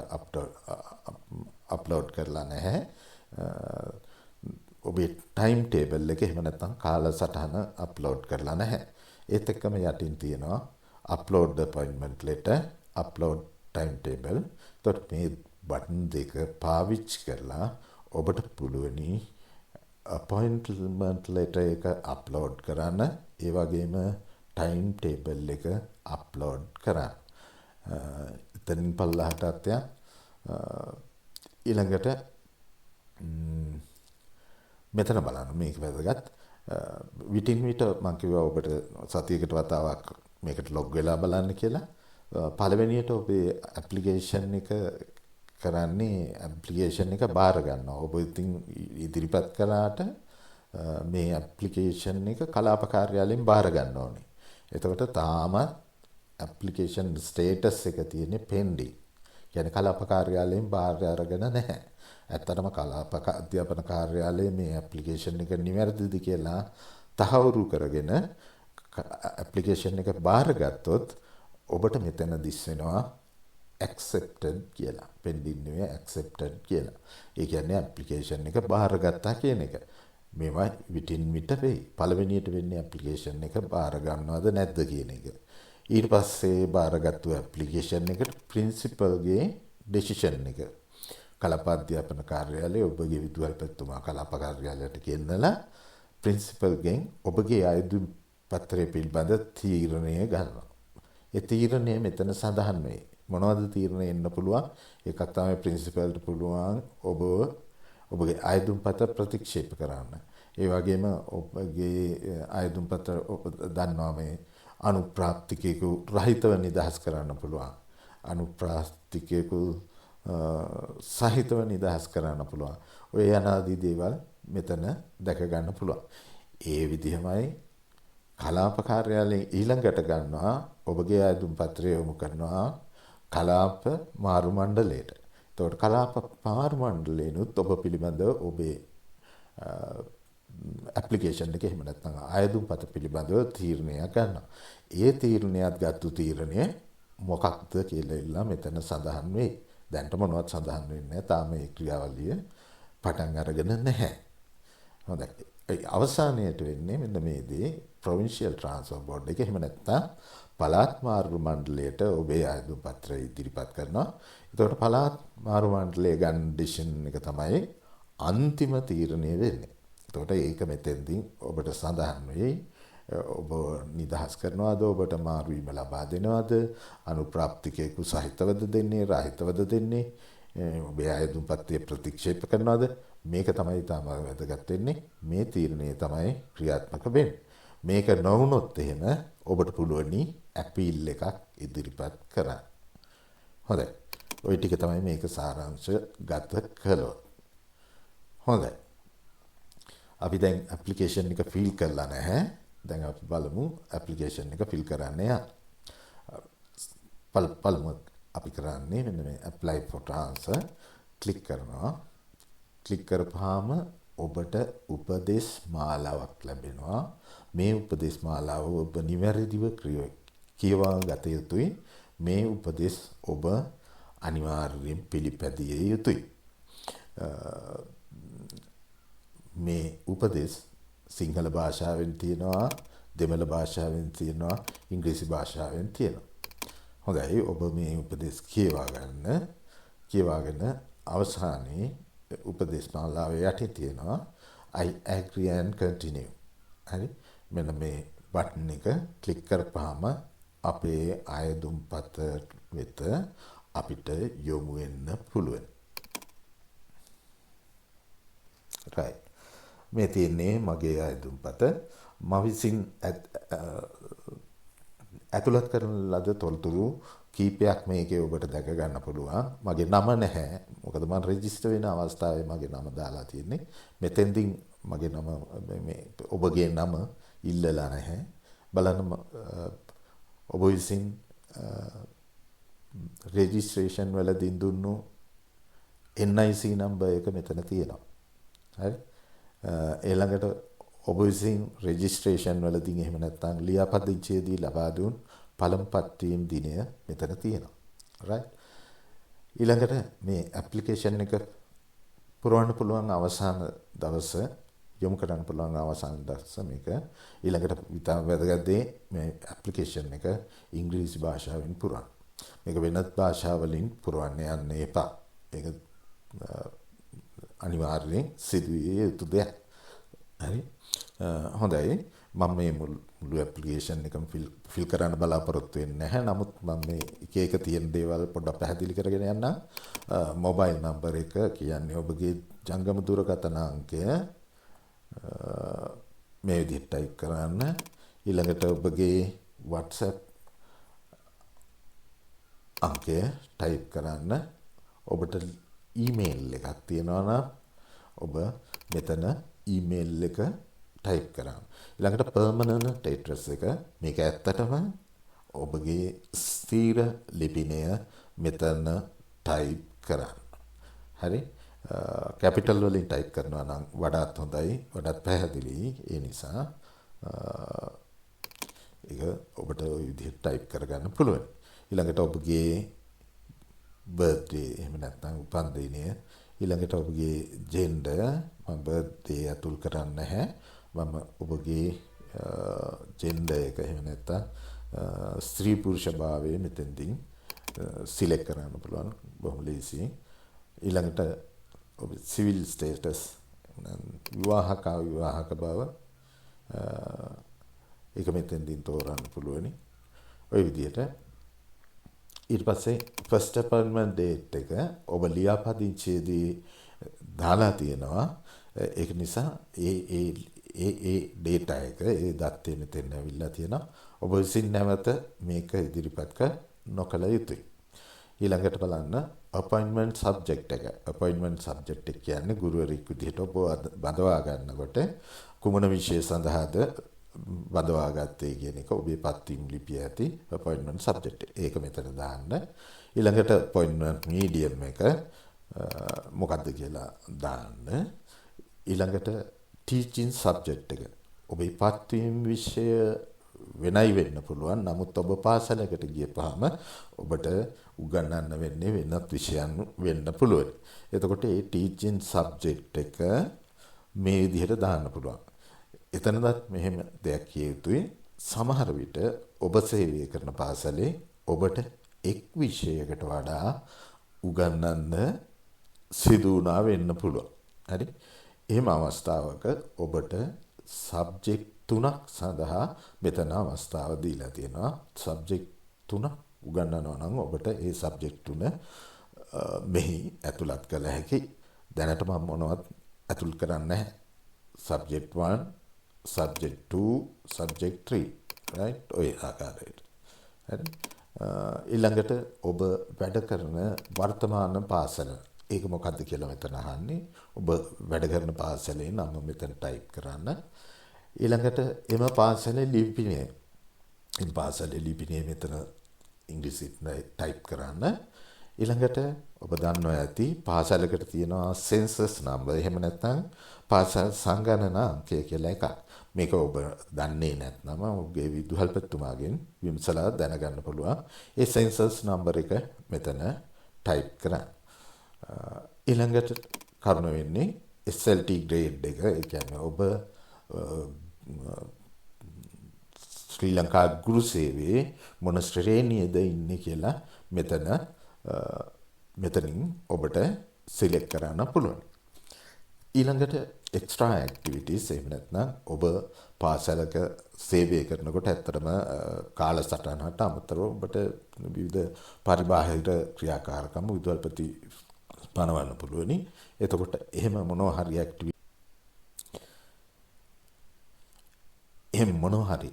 upload කරලා නැහැ. ඔබේ ටයිම් ටේබල් එක එහෙම නැත්නම් කාලසටහන අප්ලෝඩ් කරලා නැහැ. ඒත් එක්කම යටින් තියෙනවා upload the appointment letter, upload timetable. එතකොට මේ බටන් දෙක පාවිච්චි කරලා ඔබට පුළුවනි appointment letter එක upload කරන්න. ඒ වගේම time table එක upload කරන්න. එතනින් පල්ලහටත් යන්න. ඊළඟට මෙතන බලන්න මේක වැදගත්. විටින් විට මම කිව්වා ඔබට සතියකට වතාවක් මේකට ලොග් වෙලා බලන්න කියලා. පළවෙනියට ඔබේ ඇප්ලිකේෂන් එක කරන්නේ ඇප්ලිකේෂන් එක බාර ගන්නවා. ඔබ ඉතින් ඉදිරිපත් කළාට මේ ඇප්ලිකේෂන් එක කලාප කාර්යාලයෙන් බාර ගන්න ඕනේ. එතකොට තාමත් ඇප්ලිකේෂන් ස්ටේටස් එක තියෙන්නේ pending. කියන්නේ කලාප කාර්යාලයෙන් බාර අරගෙන නැහැ. ඇත්තටම කලාප අධ්‍යාපන කාර්යාලයේ මේ ඇප්ලිකේෂන් එක නිවැරදිද කියලා තහවුරු කරගෙන ඇප්ලිකේෂන් එක බාරගත්තොත් ඔබට මෙතන දිස් වෙනවා accepted කියලා. pending නෙවෙයි accepted කියලා. ඒ කියන්නේ ඇප්ලිකේෂන් එක බාරගත්තා කියන එක. මේවා විටින් විට වෙයි. පළවෙනියට වෙන්නේ ඇප්ලිකේෂන් එක බාර ගන්නවද නැද්ද කියන එක. ඊට පස්සේ බාරගත්තු ඇප්ලිකේෂන් එකට ප්‍රින්සිපල්ගේ ඩිසිෂන් එක කලාප අධ්‍යාපන කාර්යාලයේ ඔබගේ විදුහල්පතිතුමා කලාප කාර්යාලයට ගෙන්නලා ප්‍රින්සිපල්ගෙන් ඔබගේ අයදුම් පත්‍රය පිළිබඳ තීරණය ගන්නවා. ඒ තීරණය මෙතන සඳහන් වෙයි. මොනවද තීරණය එන්න පුළුවන්? එකක් තමයි ප්‍රින්සිපල්ට පුළුවන් ඔබගේ අයදුම් පත්‍ර ප්‍රතික්ෂේප කරන්න. ඒ වගේම ඔබගේ අයදුම් පත්‍ර දන්නවා මේ අනුප්‍රාප්තිකයෙකු රහිතව නිදහස් කරන්න පුළුවන්. අනුප්‍රාප්තිකයෙකු සහිතව නිදහස් කරන්න පුළුවන්. ඔය අනාදී දේවල් මෙතන දැක ගන්න පුළුවන්. ඒ විදිහමයි කලාප කාර්යාලයෙන් ඊළඟට ගන්නවා ඔබගේ අයදුම් පත්‍රය යොමු කරනවා කලාප මාරු මණ්ඩලයට. එතකොට කලාප මාරු මණ්ඩලයනොත් ඔබ පිළිබඳව ඔබේ ඇප්ලිකේෂන් එක එහෙම නැත්නම් අයදුම් පත්‍ර පිළිබඳව තීරණයක් ගන්නවා. ඒ තීරණයත් ගත්තු තීරණය මොකක්ද කියලා මෙතන සඳහන් වෙයි. දැන්ට මොනවත් සඳහන් වෙන්නේ නැහැ. තාම මේ ක්‍රියාවලිය පටන් අරගෙන නැහැ. හොඳයි. ඒ අවසානයේට වෙන්නේ මෙන්න මේ දේ ප්‍රොවින්ෂියල් ට්‍රාන්ස්ෆර් බෝඩ් එක එහෙම නැත්නම් පළාත් මාරු මණ්ඩලයට ඔබේ අයදුම් පත්‍රය ඉදිරිපත් කරනවා. එතකොට පළාත් මාරු මණ්ඩලයේ ගන්න ඩිසිෂන් එක තමයි අන්තිම තීරණය වෙන්නේ. එතකොට ඒක මෙතෙන්දී ඔබට සඳහන් වෙයි. ඔබ නිදහස් කරනවාද, ඔබට මාරු වීම ලබා දෙනවද, අනුප්‍රාප්තිකයෙකු සහිතවද දෙන්නේ, රහිතවද දෙන්නේ, ඔබේ අයදුම් පත්‍රය ප්‍රතික්ෂේප කරනවද? මේක තමයි තාම වැදගත් වෙන්නේ. මේ තීරණය තමයි ක්‍රියාත්මක වෙන්නේ. මේක නොවුනොත් එහෙම ඔබට පුළුවනි අපීල් එකක් ඉදිරිපත් කරන්න. හොඳයි. ওই ටික තමයි මේක සාරාංශ ගත කළොත්. හොඳයි. අපි දැන් ඇප්ලිකේෂන් එක ෆිල් කරලා නැහැ. දැන් අපි බලමු ඇප්ලිකේෂන් එක ෆිල් කරන්න යන්න. පළමු අපි කරන්නේ මෙන්න මේ apply for transfer ක්ලික් කරනවා. ක්ලික් කරපුවාම ඔබට උපදේශ මාලාවක් ලැබෙනවා. මේ උපදේශ මාලාව ඔබ නිවැරදිව කියවා ගත යුතුයි. මේ උපදේශ ඔබ අනිවාර්යයෙන් පිළිපැදිය යුතුයි. මේ උපදේශ සිංහල භාෂාවෙන් තියෙනවා, දෙමළ භාෂාවෙන් තියෙනවා, ඉංග්‍රීසි භාෂාවෙන් තියෙනවා. හොඳයි. ඔබ මේ උපදේශ කියවාගෙන අවසානයේ උපදේශ මාලාවේ යටි තියෙනවා I agree and continue. හරි. මෙන්න මේ බටන් එක ක්ලික් කරපුවාම අපේ අයදුම් පත්‍ර වෙත අපිට යොමු වෙන්න පුළුවන්. right. මේ තියෙන්නේ මගේ අයදුම්පත මම විසින් ඇතුළත් කරන ලද තොරතුරු කීපයක් මේකේ ඔබට දැක ගන්න පුළුවන්. මගේ නම නැහැ. මොකද මම රෙජිස්ටර් වෙන අවස්ථාවේ මගේ නම දාලා තියෙන්නේ. මෙතෙන්දින් මගේ නම මේ ඔබගේ නම ඉල්ලලා නැහැ. බලන්න ඔබ විසින් රෙජිස්ට්‍රේෂන් වලදී දුන්නු NIC නම්බර් එක මෙතන තියෙනවා. හරි. ඊළඟට ඔබ විසින් රෙජිස්ට්‍රේෂන් වලදී එහෙම නැත්නම් ලියාපදිංචියේදී ලබා දුන් පළමු පත්වීම් දිනය මෙතන තියෙනවා. right. ඊළඟට මේ ඇප්ලිකේෂන් එක පුරවන්න පුළුවන් අවසාන දවස යොමු කරන්න පුළුවන් අවසාන දවස මේක. ඊළඟට විතර වැදගත් දේ මේ ඇප්ලිකේෂන් එක ඉංග්‍රීසි භාෂාවෙන් පුරවන්න. මේක වෙනත් භාෂාවලින් පුරවන්න යන්න එපා. ඒක අනිවාර්යයෙන් සිදුවිය යුතු දෙයක්. හරි. හොඳයි. මම මේ මුළු ඇප්ලිකේෂන් එකම ෆිල් කරන්න බලාපොරොත්තු වෙන්නේ නැහැ. නමුත් මම මේ එක එක තියෙන දේවල් පොඩ්ඩක් පැහැදිලි කරගෙන යන්නම්. මොබයිල් නම්බර් එක කියන්නේ ඔබගේ ජංගම දුරකථන අංකය මේ විදිහට ටයිප් කරන්න. ඊළඟට ඔබගේ WhatsApp අංකය ටයිප් කරන්න. ඔබට ඊමේල් එකක් තියෙනවා නම් ඔබ මෙතන ඊමේල් එක ටයිප් කරන්න. ඊළඟට පර්මනන්ට් ඇඩ්‍රස් එක මේක ඇත්තටම ඔබගේ ස්ථීර ලිපිනය මෙතන ටයිප් කරන්න. හරි. කැපිටල් වලින් ටයිප් කරනවා නම් වඩාත් හොඳයි, වඩාත් පැහැදිලි. ඒ නිසා ඒක ඔබට ওই විදිහට ටයිප් කරගන්න පුළුවන්. ඊළඟට ඔබගේ බර්ත්ඩේ එහෙම නැත්නම් උපන්දිනය, ඊළඟට ඔබගේ ජෙන්ඩර් මම බර්ත්ඩේ අතුල් කරන්නේ නැහැ. මම ඔබගේ ජෙන්ඩර් එක එහෙම නැත්නම් ස්ත්‍රී පුරුෂ භාවය මෙතෙන්දී සිලෙක්ට් කරන්න පුළුවන් බොහොම ලේසියෙන්. ඊළඟට ඔබ සිවිල් ස්ටේටස් විවාහක බව ඒක මෙතෙන්දී තෝරන්න පුළුවනි. ඔය විදිහට ඊට පස්සේ ෆස්ට් අපොයින්ට්මන්ට් ඩේට් එක ඔබ ලියාපදිංචියේදී දාලා තියෙනවා. ඒක නිසා ඒ ඩේටා එක ඒ දත්තය මෙතෙන් ඇවිල්ලා තියෙනවා. ඔබ විසින් නැවත මේක ඉදිරිපත් නොකළ යුතුයි. ඊළඟට බලන්න අපොයින්ට්මන්ට් සබ්ජෙක්ට් එක. අපොයින්ට්මන්ට් සබ්ජෙක්ට් එක කියන්නේ ගුරුවරයෙක් විදිහට ඔබ බඳවා ගන්නකොට කුමන විෂය සඳහාද බඳවා ගත්තේ කියන එක ඔබේ පත්වීම් ලිපිය ඇති අපොයින්ට්මන්ට් සබ්ජෙක්ට් ඒක මෙතන දාන්න. ඊළඟට අපොයින්ට්මන්ට් මීඩියම් එක මොකක්ද කියලා දාන්න. ඊළඟට ටීචින් සබ්ජෙක්ට් එක ඔබේ පත්වීම් විෂය වෙනයි වෙන්න පුළුවන්. නමුත් ඔබ පාසලකට ගියපහම ඔබට උගන්වන්න වෙන්නේ වෙනත් විෂයන් වෙන්න පුළුවන්. එතකොට මේ ටීචින් සබ්ජෙක්ට් එක මේ විදිහට දාන්න පුළුවන්. එතනදත් මෙහෙම දෙයක් කිය යුතුයි. සමහර විට ඔබ සේවය කරන පාසලේ ඔබට එක් විෂයකට වඩා උගන්වන්න සිදු වුණා වෙන්න පුළුවන්. හරි. එහෙම අවස්ථාවක ඔබට සබ්ජෙක්ට් 3ක් සඳහා මෙතන අවස්ථාව දීලා තියෙනවා. සබ්ජෙක්ට් 3ක් උගන්වනවා නම් ඔබට ඒ සබ්ජෙක්ට් 3 මෙහි ඇතුළත් කළ හැකි. දැනට මම මොනවත් ඇතුල් කරන්නේ නැහැ. සබ්ජෙක්ට් 1, සබ්ජෙක්ට් 2, සබ්ජෙක්ට් 3 right ඔය ආකාරයට. හරි. ඊළඟට ඔබ වැඩ කරන වර්තමාන පාසල ඒක මොකක්ද කියලා මෙතන අහන්නේ. ඔබ වැඩ කරන පාසලේ නම මෙතන ටයිප් කරන්න. ඊළඟට එම පාසලේ ලිපිනය. මේ පාසලේ ලිපිනය මෙතන ඉංග්‍රීසියෙන් ටයිප් කරන්න. ඊළඟට ඔබ දන්නවා ඇති පාසලකට තියෙනවා සෙන්සස් නම්බර්. එහෙම නැත්නම් පාසල් සංගණන අංකය කියලා එකක්. මේක ඔබ දන්නේ නැත්නම් ඔබගේ විදුහල්පතිතුමාගෙන් විමසලා දැනගන්න පුළුවන්. ඒ සෙන්සස් නම්බර් එක මෙතන ටයිප් කරන්න. ඊළඟට කරුණ වෙන්නේ SLT ග්‍රේඩ් එක. ඒ කියන්නේ ඔබ ශ්‍රී ලංකා ගුරු සේවයේ මොන ශ්‍රේණියේද ඉන්නේ කියලා මෙතනින් ඔබට සිලෙක්ට් කරන්න පුළුවන්. ඊළඟට එක්ස්ට්‍රා ඇක්ටිවිටීස් එහෙම නැත්නම් ඔබ පාසලක සේවය කරනකොට ඇත්තටම කාලසටහනට අමතරව ඔබට විවිධ පරිබාහිර ක්‍රියාකාරකම් විදුහල්පති පනවන්න පුළුවනි. එතකොට එහෙම මොනවා හරි ඇක්ටිවිටි එහෙම මොනවා හරි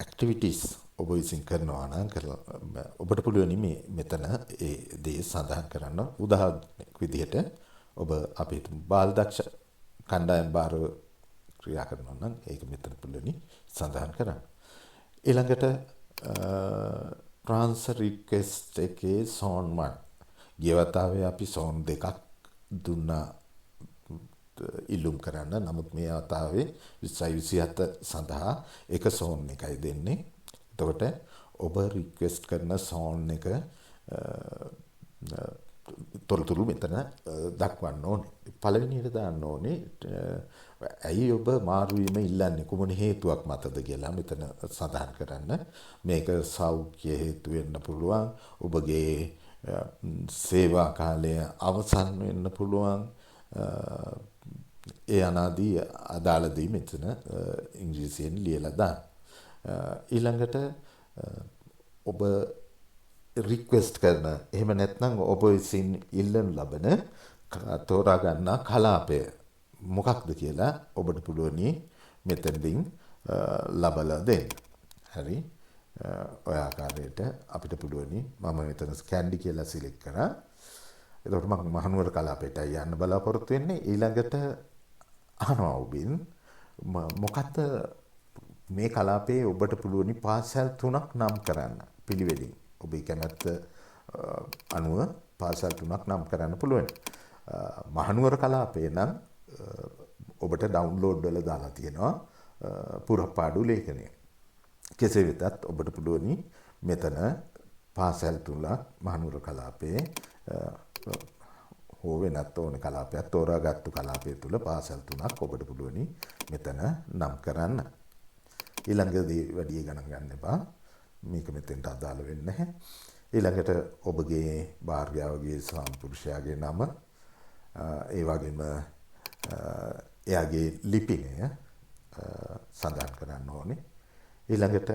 ඇක්ටිවිටීස් ඔබ විසින් කරනවා නම් කරලා ඔබට පුළුවන් මේ මෙතන ඒ දේ සඳහන් කරන්න. උදාහරණයක් විදිහට ඔබ අපි බාලදක්ෂ කණ්ඩායම් භාරව ක්‍රියා කරනවා නම් ඒක මෙතන පුළුවන් සඳහන් කරන්න. ඊළඟට ට්‍රාන්ස්ෆර් රික්වෙස්ට් එකේ සෝන් 1 ගිය වතාවේ අපි සෝන් 2ක් දුන්නා ඉල්ලුම් කරන්න. නමුත් මේ වතාවේ 2027 සඳහා එක සෝන් එකයි දෙන්නේ. එතකොට ඔබ රික්වෙස්ට් කරන සෝන් එක තොරතුරු මෙතන දක්වන්න ඕනේ. පළවෙනියට දාන්න ඕනේ ඇයි ඔබ මාරුවීම ඉල්ලන්නේ කුමන හේතුවක් මතද කියලා මෙතන සඳහන් කරන්න. මේක සෞඛ්‍ය හේතු වෙන්න පුළුවන්. ඔබගේ සේවා කාලය අවසන් වෙන්න පුළුවන්. ඒ අනාදී අදාළ දේ මෙතන ඉංග්‍රීසියෙන් ලියලා දාන්න. ඊළඟට ඔබ රික්වෙස්ට් කරන එහෙම නැත්නම් ඔබ විසින් ඉල්ලනු ලබන තෝරා ගන්නා කලාපය මොකක්ද කියලා ඔබට පුළුවන් මෙතනදී ලබලා දෙන්න. හරි. ඔය ආකාරයට අපිට පුළුවන් මම මෙතන කැන්ඩි කියලා සිලෙක්ට් කරා. එතකොට මම මහනුවර කලාපයට යන්න බලාපොරොත්තු වෙන්නේ. ඊළඟට අහනවා ඔබින් මොකක්ද මේ කලාපයේ ඔබට පුළුවන් පාසල් 3ක් නම් කරන්න පිළිවෙලින්. ඔබේ කැමැත්ත අනුව පාසල් 3ක් නම් කරන්න පුළුවන්. මහනුවර කලාපේ නම් ඔබට ඩවුන්ලෝඩ් වල දාලා තියෙනවා පුරපාඩු ලේඛනය. කෙසේ වෙතත් ඔබට පුළුවන් මෙතන පාසල් 3ක් මහනුවර කලාපේ හෝ වෙනත් ඕන කලාපයක් තෝරාගත්තු කලාපය තුල පාසල් 3ක් ඔබට පුළුවන් මෙතන නම් කරන්න. ඊළඟදී වැඩි ගණන් ගන්න එපා. මේක මෙතෙන්ට අදාළ වෙන්නේ නැහැ. ඊළඟට ඔබගේ භාර්යාවගේ සම්පුරුෂයාගේ නම ඒ වගේම එයාගේ ලිපිනය සඳහන් කරන්න ඕනේ. ඊළඟට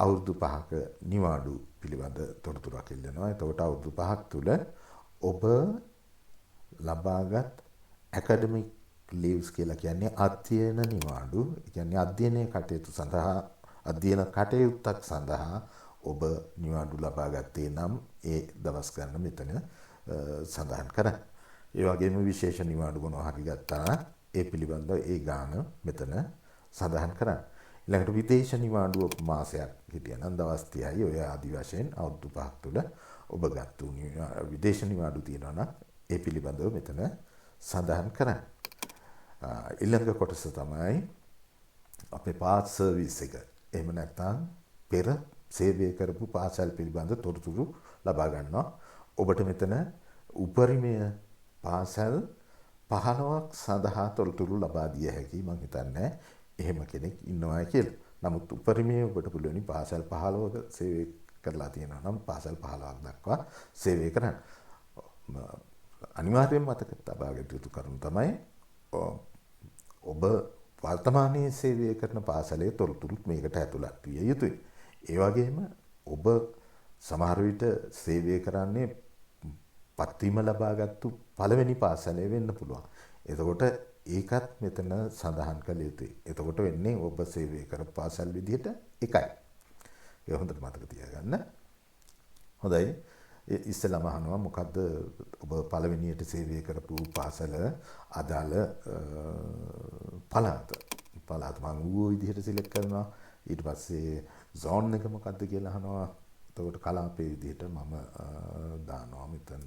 අවුරුදු 5ක නිවාඩු පිළිබඳ තොරතුරක් ඉල්ලනවා. එතකොට අවුරුදු 5ක් තුල ඔබ ලබාගත් ඇකඩමික් ලීව්ස් කියලා කියන්නේ අධ්‍යයන නිවාඩු. ඒ කියන්නේ අධ්‍යයනයේ කටයුතු සඳහා අධ්‍යයන කටයුත්තක් සඳහා ඔබ නිවාඩු ලබා ගත්තේ නම් ඒ දවස් ගන්න මෙතන සඳහන් කරන්න. ඒ වගේම විශේෂ නිවාඩු මොනවා හරි ගත්තා ඒ පිළිබඳව ඒ ගාන මෙතන සඳහන් කරන්න. ඊළඟට විදේශ නිවාඩුව මාසයක් හිටියා නම් දවස් 30යි ඔය ආදි වශයෙන් අවුරුදු 5ක් තුල ඔබ ගත්තු විදේශ නිවාඩු තියෙනවා නම් ඒ පිළිබඳව මෙතන සඳහන් කරන්න. ඊළඟ කොටස තමයි අපේ පාස් සර්විස් එක. එහෙම නැත්නම් පෙර සේවය කරපු පාසල් පිළිබඳ තොරතුරු ලබා ගන්නවා. ඔබට මෙතන උපරිමය පාසල් 15ක් සඳහා තොරතුරු ලබා දිය හැකි. මම හිතන්නේ එහෙම කෙනෙක් ඉන්නවා කියලා. නමුත් උපරිමය ඔබට පුළුවන් පාසල් 15ක සේවය කරලා තියෙනවා නම් පාසල් 15ක් දක්වා සේවය කරන්න. අනිවාර්යයෙන්ම මතක තබා ගත යුතු කරුණු තමයි ඔබ වර්තමානයේ සේවය කරන පාසලේ තොරතුරුත් මේකට ඇතුළත් විය යුතුයි. ඒ වගේම ඔබ සමහර විට සේවය කරන්නේ පත්වීම ලබාගත්තු පළවෙනි පාසලේ වෙන්න පුළුවන්. එතකොට ඒකත් මෙතන සඳහන් කළ යුතුයි. එතකොට වෙන්නේ ඔබ සේවය කරපු පාසල් විදිහට එකයි. ඒක හොඳට මතක තියාගන්න. හොඳයි. ඉස්සෙල්ලාම අහනවා මොකද්ද ඔබ පළවෙනියට සේවය කරපු පාසල අදාළ පළාත මම ඌව විදිහට සිලෙක්ට් කරනවා. ඊට පස්සේ zone එක මොකද්ද කියලා අහනවා. එතකොට කලාපේ විදිහට මම දානවා මෙතන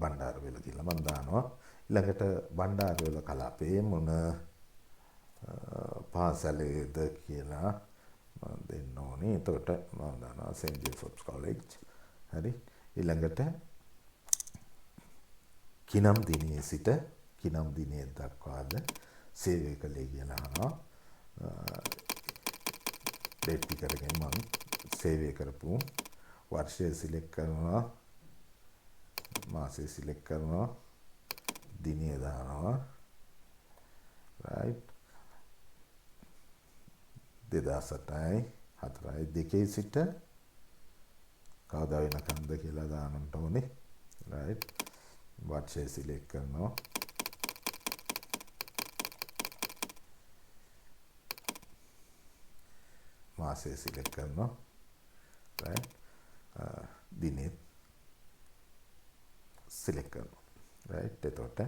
බණ්ඩාරවැල කියලා මම දානවා. ඊළඟට බණ්ඩාරවැල කලාපේ මොන පාසලේද කියලා මම දෙන්න ඕනේ. එතකොට මම දානවා St. Joseph's College. හරි. ඊළඟට කිනම් දිනේ සිට කිනම් දිනේ දක්වාද සේවය කළේ කියලා අහනවා. ඩේට් එකකින් මම සේවය කරපු වර්ෂය සිලෙක්ට් කරනවා. මාසය සිලෙක්ට් කරනවා. දිනය දානවා. right 2008යි 4යි 2 සිට කවදා වෙනකන්ද කියලා දාන්නට ඕනේ. right වර්ෂය සිලෙක්ට් කරනවා. මාසය සිලෙක්ට් කරනවා. right දිනේ සිලෙක්ට් කරනවා. right එතකොට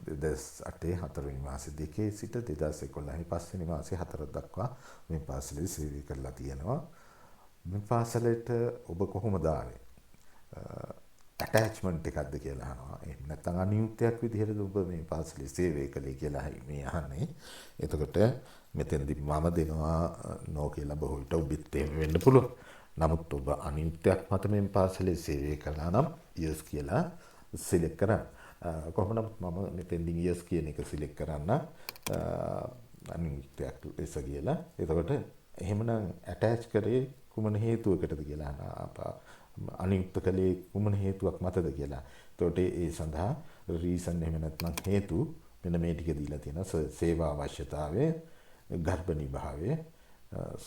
2008 4 වෙනි මාසේ 2 සිට 2011 5 වෙනි මාසේ 4 දක්වා මේ පාසලේ සේවය කරලා තියෙනවා. මේ පාසලට ඔබ කොහොමද ආවේ? ඇටැච්මන්ට් එකක්ද කියලා අහනවා. එහෙම නැත්නම් අනියුක්තයක් විදිහට ඔබ මේ පාසලේ සේවය කළේ කියලා මේ අහන්නේ. එතකොට මෙතෙන්දි මම දෙනවා නෝ කියලා බොහෝ විට ඔබත් එහෙම වෙන්න පුළුවන්. නමුත් ඔබ අනියුක්තයක් මත මේ පාසලේ සේවය කළා නම් yes කියලා සිලෙක්ට් කරන්න. කොහොම නමුත් මම මෙතෙන්දි yes කියන එක සිලෙක්ට් කරන්න අනියුක්තයක් ලෙස කියලා. එතකොට එහෙමනම් ඇටැච් කරේ කුමන හේතුවකටද කියලා අහනවා. අනියුක්ත කලේ කුමන හේතුවක් මතද කියලා. එතකොට ඒ සඳහා රීසන් එහෙම නැත්නම් හේතු මෙන්න මේ ටික දීලා තියෙනවා. සේවා අවශ්‍යතාවය, ගර්භණී භාවය,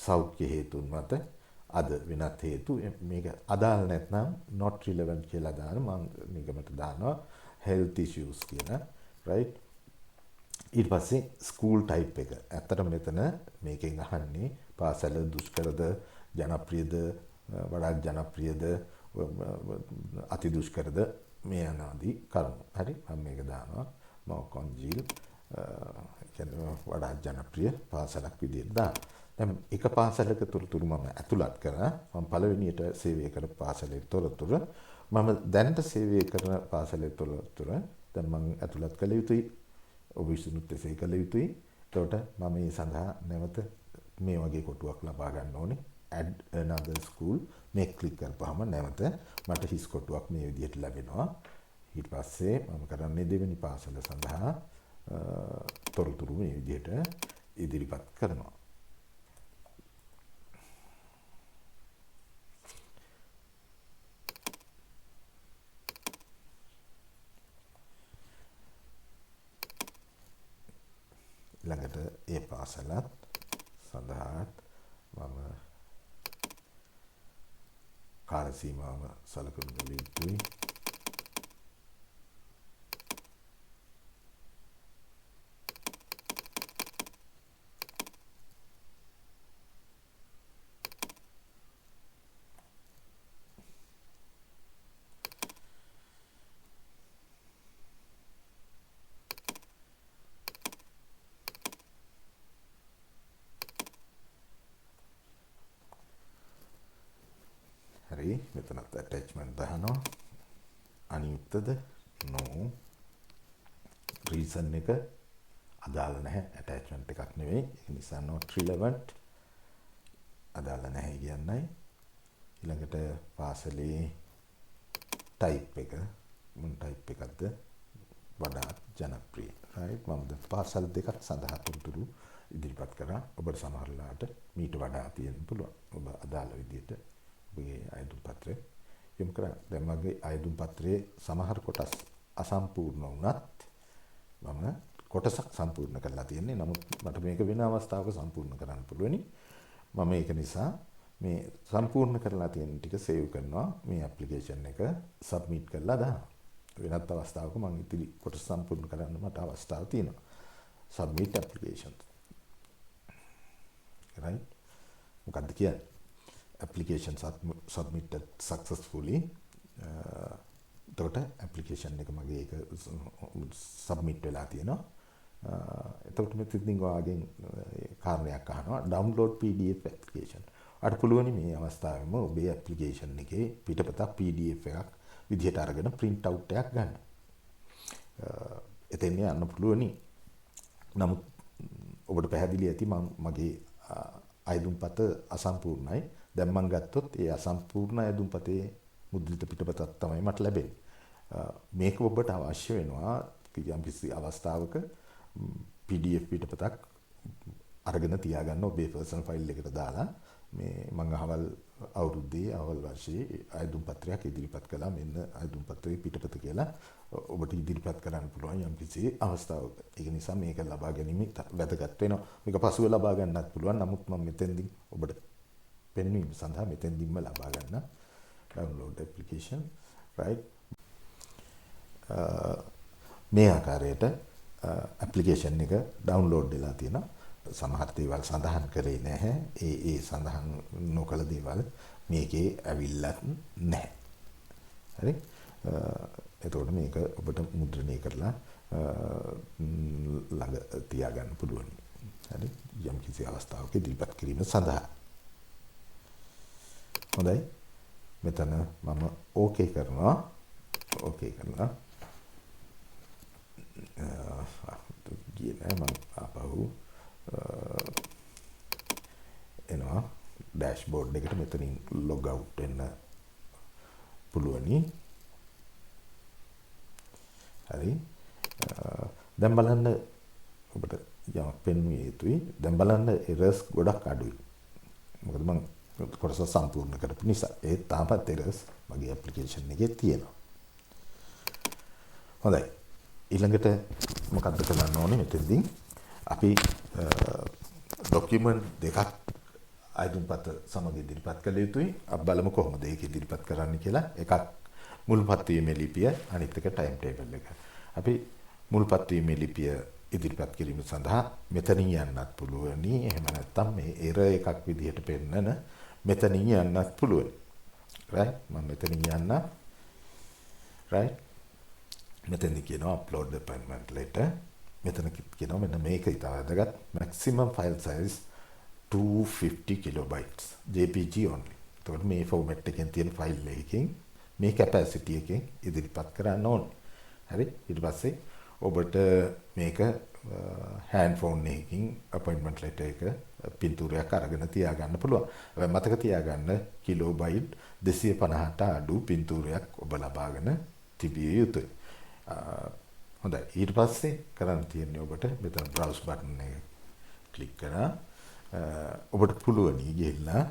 සෞඛ්‍ය හේතුන් මත, අද වෙනත් හේතු මේක අදාළ නැත්නම් not relevant කියලා දාන මම නිගමනට දානවා health issues කියලා. right ඊට පස්සේ ස්කූල් ටයිප් එක. ඇත්තටම මෙතන මේකෙන් අහන්නේ පාසල දුෂ්කරද, ජනප්‍රියද, වඩාත් ජනප්‍රියද, අති දුෂ්කරද මේ අනාදී කරුණු. හරි මම මේක දානවා මොකොන්ජීල් කියන්නේ වඩාත් ජනප්‍රිය පාසලක් විදිහට දාන්න. දැන් එක පාසලක තොරතුරු මම ඇතුළත් කරා. මම පළවෙනියට සේවය කරපු පාසලේ තොරතුරු මම දැනට සේවය කරන පාසලේ තොරතුරු දැන් මම ඇතුළත් කළ යුතුයි. ඔබ විසිනුත් එසේ කළ යුතුයි. එතකොට මම මේ සඳහා නැවත මේ වගේ කොටුවක් ලබා ගන්න ඕනේ. add another school මේ ක්ලික් කරපුවාම නැවත මට හිස් කොටුවක් මේ විදිහට ලැබෙනවා. ඊට පස්සේ මම කරන්නේ දෙවෙනි පාසල සඳහා තොරතුරු මේ විදිහට ඉදිරිපත් කරනවා. ළඟට ඒ පාසලත් සඳහාත් මම කාල සීමාව සලකනු යුතුයි. හරි මෙතනත් ඇටැච්මන්ට් දානවා. අනියුක්තද? no. රීසන් එක අදාළ නැහැ. ඇටැච්මන්ට් එකක් නෙවෙයි. ඒ නිසා not relevant අදාළ නැහැ කියන්නයි. ඊළඟට පාසලේ ටයිප් එක මොන ටයිප් එකක්ද වඩාත් ජනප්‍රිය. right මම දැන් පාසල් දෙකක් සඳහා තොරතුරු ඉදිරිපත් කරා. ඔබට සමහර වෙලාවට මීට වඩා තියෙන්න පුළුවන්. ඔබ අදාළ විදිහට ඔබගේ අයදුම් පත්‍රය යොමු කරා. දැන් මගේ අයදුම් පත්‍රයේ සමහර කොටස් අසම්පූර්ණ වුණත් මම කොටසක් සම්පූර්ණ කරලා තියෙන්නේ. නමුත් මට මේක වෙන අවස්ථාවක සම්පූර්ණ කරන්න පුළුවනි. මම ඒක නිසා මේ සම්පූර්ණ කරලා තියෙන ටික සේව් කරනවා. මේ ඇප්ලිකේෂන් එක සබ්මිට් කරලා දානවා. වෙනත් අවස්ථාවක මම ඉතිරි කොටස සම්පූර්ණ කරන්න මට අවස්ථාව තියෙනවා. submit application. right මොකක්ද කියන්නේ? application submitted successfully. එතකොට application එක මගේ ඒක submit වෙලා තියෙනවා. එතකොට මෙතනින් ඔයාගෙන් කාරණයක් අහනවා download PDF application. අර පුළුවනි මේ අවස්ථාවේම ඔබේ application එකේ පිටපතක් PDF එකක් විදිහට අරගෙන print out එකක් ගන්න. එතෙන් යන්න පුළුවනි. නමුත් ඔබට පැහැදිලි ඇති මගේ අයදුම්පත අසම්පූර්ණයි. දැන් මම ගත්තොත් ඒ අසම්පූර්ණ අයදුම්පතේ මුද්‍රිත පිටපතක් තමයි මට ලැබෙන්නේ. මේක ඔබට අවශ්‍ය වෙනවා යම්කිසි අවස්ථාවක PDF පිටපතක් අරගෙන තියාගන්න ඔබේ personal file එකට දාලා මේ මම අහවල් අවුරුද්දේ අවල් වර්ෂයේ අයදුම් පත්‍රයක් ඉදිරිපත් කළා. මෙන්න අයදුම් පත්‍රයේ පිටපත කියලා ඔබට ඉදිරිපත් කරන්න පුළුවන් යම්කිසි අවස්ථාවක. ඒක නිසා මේක ලබා ගැනීම වැදගත් වෙනවා. මේක පසුව ලබා ගන්නත් පුළුවන්. නමුත් මම මෙතෙන්දී ඔබට පෙන්වීම සඳහා මෙතෙන්දීම ලබා ගන්න download application right. මේ ආකාරයට application එක download වෙලා තියෙනවා. සමහර දේවල් සඳහන් කරේ නැහැ. ඒ සඳහන් නොකළ දේවල් මේකේ ඇවිල්ලත් නැහැ. හරි? එතකොට මේක ඔබට මුද්‍රණය කරලා ළඟ තියාගන්න පුළුවන්. හරි? යම් කිසි අවස්ථාවක ඉදිරිපත් කිරීම සඳහා. හොඳයි. මෙතන මම ඕකේ කරනවා. ඕකේ කරනවා. ගියේ නෑ මම ආපහු එනවා ඩෑෂ්බෝඩ් එකට මෙතනින් ලොග් අවුට් වෙන්න පුළුවනි. හරි. දැන් බලන්න ඔබට යමක් පෙන්විය යුතුයි. දැන් බලන්න එරර්ස් ගොඩක් අඩුයි. මොකද මම කොටස සම්පූර්ණ කරපු නිසා. ඒ තාමත් එරර්ස් මගේ ඇප්ලිකේෂන් එකේ තියෙනවා. හොඳයි. ඊළඟට මොකක්ද කරන්න ඕනේ මෙතෙන්දී? අපි ડોකියුමන්ට් දෙකක් අයිඩන්පත් සමග ඉදිරිපත් කළ යුතුයි. අපි බලමු කොහොමද ඒක ඉදිරිපත් කරන්න කියලා. එකක් මුල්පත් වීමේ ලිපිය, අනිත් එක ටයිම් ටේබල් එක. අපි මුල්පත් වීමේ ලිපිය ඉදිරිපත් කිරීම සඳහා මෙතනින් යන්නත් පුළුවනි. එහෙම නැත්නම් මේ එරර් එකක් විදිහට පෙන්නන මෙතනින් යන්නත් පුළුවනි. right? මම මෙතනින් යන්න. right? මෙතනදි කියනවා upload the appointment letter. මෙතන කියනවා මෙන්න මේක ඉතා වැදගත්. maximum file size 250 kilobytes jpg only. එතකොට මේ format එකෙන් තියෙන ෆයිල් එකකින් මේ capacity එකෙන් ඉදිරිපත් කරන්න ඕනේ. හරි? ඊට පස්සේ ඔබට මේක hand phone එකකින් appointment letter එක පින්තූරයක් අරගෙන තියාගන්න පුළුවන්. හැබැයි මතක තියාගන්න කිලෝබයිට් 250ට අඩු පින්තූරයක් ඔබ ලබාගෙන තිබිය යුතුයි. හොඳයි. ඊට පස්සේ කරන්න තියෙන්නේ ඔබට මෙතන browse button එක ක්ලික් කරලා ඔබට පුළුවන් ගිහිල්ලා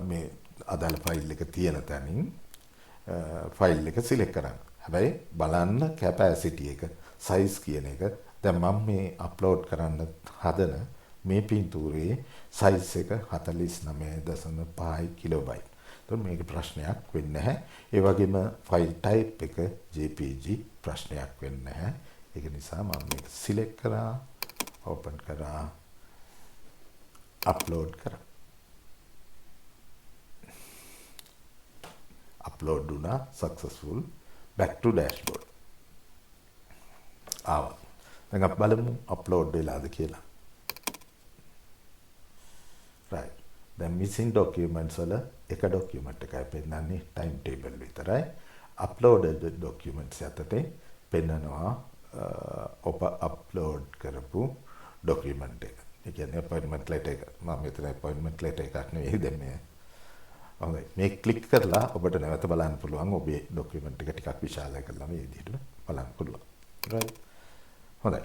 මේ අදාළ ෆයිල් එක තියෙන තැනින් ෆයිල් එක සිලෙක්ට් කරන්න. හැබැයි බලන්න capacity එක size කියන එක දැන් මම මේ අප්ලෝඩ් කරන්න හදන මේ පින්තූරයේ size එක 49.5 කිලෝබයිට්. එතකොට මේක ප්‍රශ්නයක් වෙන්නේ නැහැ. ඒ වගේම ෆයිල් type එක JPG ප්‍රශ්නයක් වෙන්නේ නැහැ. ඒක නිසා මම මේක සිලෙක්ට් කරා, open කරා, upload කරා. upload වුණා successful. back to dashboard. ආවා. දැන් අපි බලමු upload වෙලාද කියලා. right. දැන් missing documents වල එක document එකයි පෙන්නන්නේ time table විතරයි. uploaded documents යටතේ පෙන්නනවා ඔබ upload කරපු document එක. ඒ කියන්නේ appointment letter එක. මම මෙතන appointment letter එකක් නෙවෙයි දැන් මේ. හොඳයි. මේ ක්ලික් කරලා ඔබට නැවත බලන්න පුළුවන් ඔබේ document එක ටිකක් විශාල කරලා මේ විදිහට බලන්න පුළුවන්. right. හොඳයි.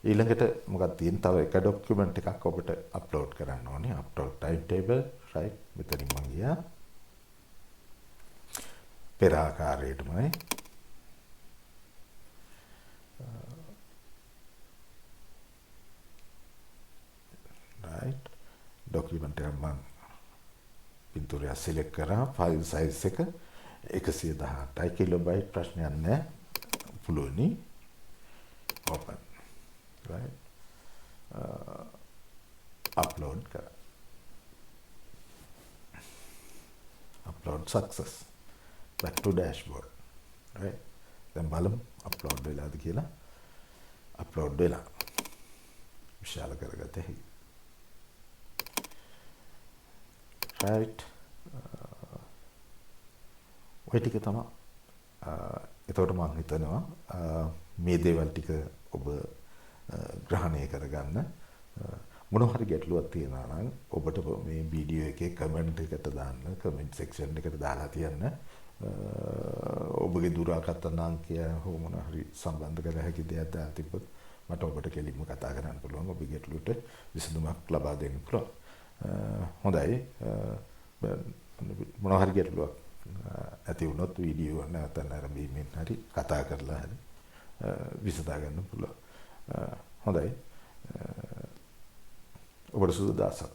ඊළඟට මොකක්ද තියෙන්නේ? තව එක document එකක් ඔබට upload කරන්න ඕනේ. upload timetable. right. මෙතනින් මම ගියා. පෙර ආකාරයටමයි. right. document එක මම පින්තූරය select කරා. file size එක 118 kilobyte ප්‍රශ්නයක් නැහැ. පුළුවනි. open. right. upload කරා. upload success. back to dashboard. right. දැන් බලමු upload වෙලාද කියලා. upload වෙලා. විශාල කරගත හැකියි. right. ඔය ටික තමයි. එතකොට මම හිතනවා මේ දේවල් ටික ඔබ ග්‍රහණය කරගන්න. මොනවා හරි ගැටලුවක් තියෙනවා නම් ඔබට මේ වීඩියෝ එකේ කමෙන්ට් එකට දාන්න, කමෙන්ට් සෙක්ෂන් එකට දාලා තියන්න. ඔබගේ දුරකථන අංකය හෝ මොනවා හරි සම්බන්ධ කර හැකි දෙයක් දාලා තිබ්බොත් මට ඔබට කෙලින්ම කතා කරන්න පුළුවන්. ඔබගේ ගැටලුවට විසඳුමක් ලබා දෙන්න පුළුවන්. හොඳයි. මොනවා හරි ගැටලුවක් ඇති වුණොත් වීඩියෝ නැවත ආරම්භීමෙන් හරි කතා කරලා හරි විසඳා ගන්න පුළුවන්. හොඳයි. ඔබට සුබ දවසක්.